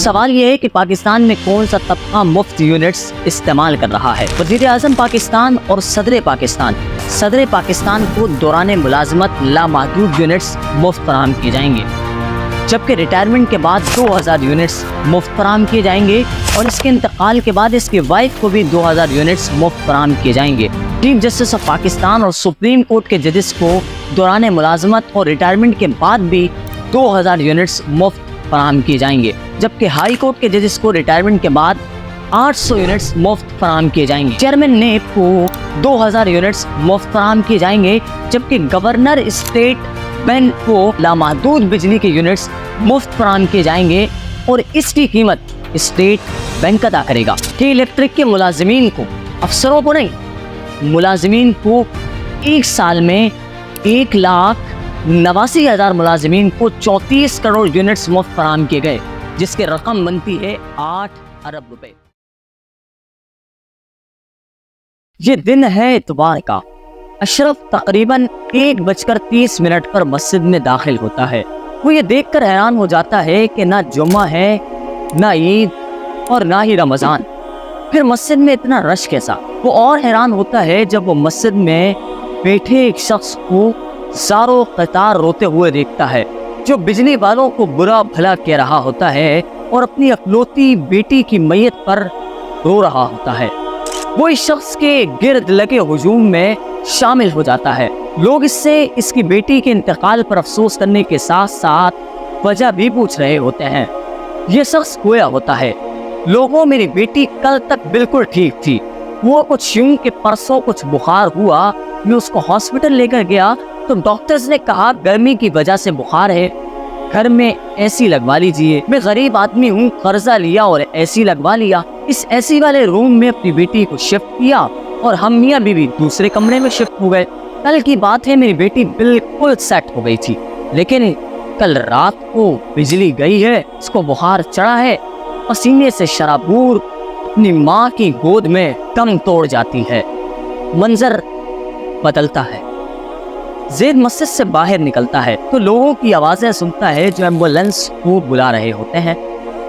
سوال یہ ہے کہ پاکستان میں کون سا طبقہ مفت یونٹس استعمال کر رہا ہے؟ وزیر اعظم پاکستان اور صدر پاکستان کو دوران ملازمت لامحدود یونٹس مفت فراہم کیے جائیں گے، جبکہ ریٹائرمنٹ کے بعد 2000 یونٹس مفت فراہم کیے جائیں گے اور اس کے انتقال کے بعد اس کی وائف کو بھی 2000 یونٹس مفت فراہم کیے جائیں گے۔ چیف جسٹس آف پاکستان اور سپریم کورٹ کے ججز کو دوران ملازمت اور ریٹائرمنٹ کے بعد بھی 2000 یونٹس مفت فراہم کیے جائیں گے، جبکہ ہائی کورٹ کے ججز کو ریٹائرمنٹ کے بعد 800 یونٹس مفت فراہم کیے جائیں گے۔ چیئرمین نیب کو 2000 یونٹس مفت فراہم کیے جائیں گے، جبکہ گورنر اسٹیٹ بینک کو لامحدود بجلی کے یونٹس مفت فراہم کیے جائیں گے اور اس کی قیمت اسٹیٹ بینک ادا کرے گا۔ کہ الیکٹرک کے ملازمین کو، افسروں کو نہیں، ملازمین کو ایک سال میں 1,89,000 ملازمین کو 34 کروڑ یونٹس مفت فراہم کیے گئے، جس کے رقم بنتی ہے 8 ارب روپے۔ یہ دن ہے اتوار کا۔ اشرف تقریباً 1:30 پر مسجد میں داخل ہوتا ہے۔ وہ یہ دیکھ کر حیران ہو جاتا ہے کہ نہ جمعہ ہے، نہ عید اور نہ ہی رمضان، پھر مسجد میں اتنا رش کیسا؟ وہ اور حیران ہوتا ہے جب وہ مسجد میں بیٹھے ایک شخص کو زاروں قطار روتے ہوئے دیکھتا ہے، جو بجلی والوں کو برا بھلا کہہ رہا ہوتا ہے اور اپنی اکلوتی بیٹی کی میت پر رو رہا ہوتا ہے۔ وہ اس شخص کے گرد لگے ہجوم میں شامل ہو جاتا ہے۔ لوگ اس سے اس کی بیٹی کے انتقال پر افسوس کرنے کے ساتھ ساتھ وجہ بھی پوچھ رہے ہوتے ہیں۔ یہ شخص گویا ہوتا ہے، لوگوں، میری بیٹی کل تک بالکل ٹھیک تھی، وہ کچھ یوں کہ پرسوں کچھ بخار ہوا، میں اس کو ہاسپٹل لے کر گیا تو ڈاکٹرز نے کہا گرمی کی وجہ سے بخار ہے، گھر میں اے سی لگوا لیجئے۔ میں غریب آدمی ہوں، قرضہ لیا اور اے سی لگوا لیا۔ اس اے سی والے روم میں اپنی بیٹی کو شفٹ کیا اور ہم میاں بیوی دوسرے کمرے میں شفٹ ہو گئے۔ کل کی بات ہے، میری بیٹی بالکل سیٹ ہو گئی تھی، لیکن کل رات کو بجلی گئی ہے، اس کو بخار چڑھا ہے، پسینے سے شرابور اپنی ماں کی گود میں دم توڑ جاتی ہے۔ منظر بدلتا ہے۔ زید مسجد سے باہر نکلتا ہے تو لوگوں کی آوازیں سنتا ہے جو ایمبولینس کو بلا رہے ہوتے ہیں۔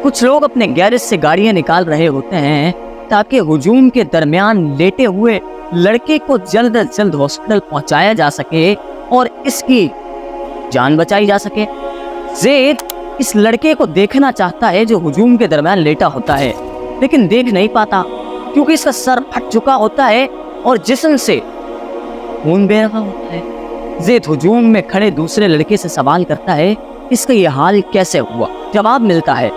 کچھ لوگ اپنے گیرج سے گاڑیاں نکال رہے ہوتے ہیں تاکہ ہجوم کے درمیان لیٹے ہوئے لڑکے کو جلد از جلد ہاسپٹل پہنچایا جا سکے اور اس کی جان بچائی جا سکے۔ زید اس لڑکے کو دیکھنا چاہتا ہے جو ہجوم کے درمیان لیٹا ہوتا ہے، لیکن دیکھ نہیں پاتا کیونکہ اس کا سر پھٹ چکا ہوتا ہے اور جسم سے خون بہہ رہا ہوتا ہے۔ زید ہجوم میں کھڑے دوسرے لڑکے سے سوال کرتا ہے اس کا یہ حال کیسے ہوا؟ جواب ملتا ہے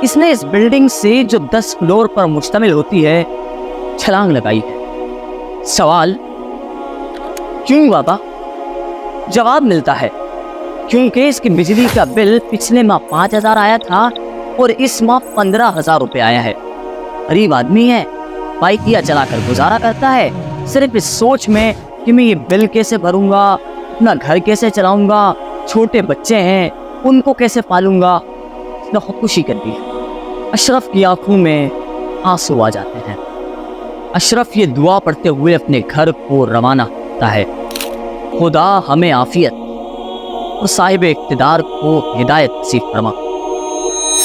اس نے اس بلڈنگ سے جو 10 فلور پر مشتمل ہوتی ہے چھلانگ لگائی ہے۔ سوال، کیوں بابا؟ جواب ملتا ہے کیونکہ اس کی بجلی کا بل پچھلے ماہ 5000 آیا تھا اور اس ماہ 15000 روپے آیا ہے۔ غریب آدمی ہے، بائکیا چلا کر گزارا کرتا ہے، صرف اس سوچ میں کہ میں یہ بل کیسے بھروں گا، اپنا گھر کیسے چلاؤں گا، چھوٹے بچے ہیں ان کو کیسے پالوں گا، اس نے خودکشی کر دی ہے۔ اشرف کی آنکھوں میں آنسو آ جاتے ہیں۔ اشرف یہ دعا پڑھتے ہوئے اپنے گھر کو روانہ ہوتا ہے، خدا ہمیں عافیت اور صاحب اقتدار کو ہدایت نصیب فرما۔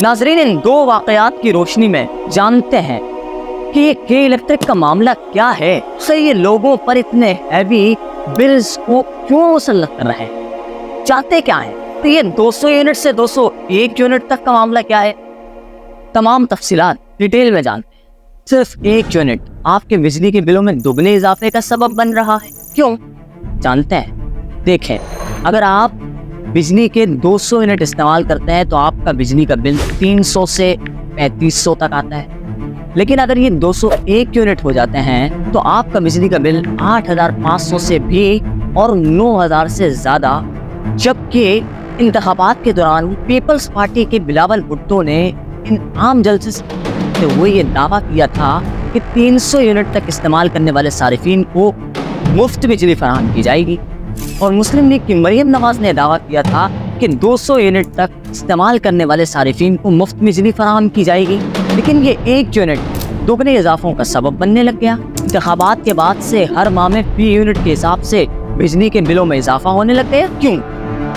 ناظرین، ان دو واقعات کی روشنی میں جانتے ہیں کہ کے الیکٹرک کا معاملہ کیا ہے، یہ لوگوں پر اتنے ہیوی بلز کو کیوں مسلط کر رہے ہیں، چاہتے کیا ہیں؟ تو یہ 200 یونٹ سے 201 یونٹ تک کا معاملہ کیا ہے، تمام تفصیلات ڈیٹیل میں جانتے ہیں۔ صرف 1 یونٹ آپ کے بجلی کے بلوں میں دگنے اضافے کا سبب بن رہا ہے، کیوں؟ جانتے ہیں۔ دیکھیں، اگر آپ بجلی کے 200 یونٹ استعمال کرتے ہیں تو آپ کا بجلی کا بل 300 سے 3500 تک آتا ہے، لیکن اگر یہ 201 یونٹ ہو جاتے ہیں تو آپ کا بجلی کا بل 8500 سے بھی اور 9000 سے زیادہ۔ جبکہ انتخابات کے دوران پیپلز پارٹی کے بلاول بھٹو نے ان عام جلسے سے ہوئے یہ دعویٰ کیا تھا کہ 300 یونٹ تک استعمال کرنے والے صارفین کو مفت بجلی فراہم کی جائے گی، اور مسلم لیگ کی مریم نواز نے دعویٰ کیا تھا کہ 200 یونٹ تک استعمال کرنے والے صارفین کو مفت بجلی فراہم کی جائے گی، لیکن یہ 1 یونٹ دگنے اضافوں کا سبب بننے لگ گیا۔ انتخابات کے بعد سے ہر ماہ میں فی یونٹ کے حساب سے بجلی کے بلوں میں اضافہ ہونے لگ گیا۔ کیوں؟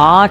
8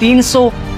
300,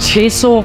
600,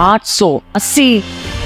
880,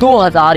2000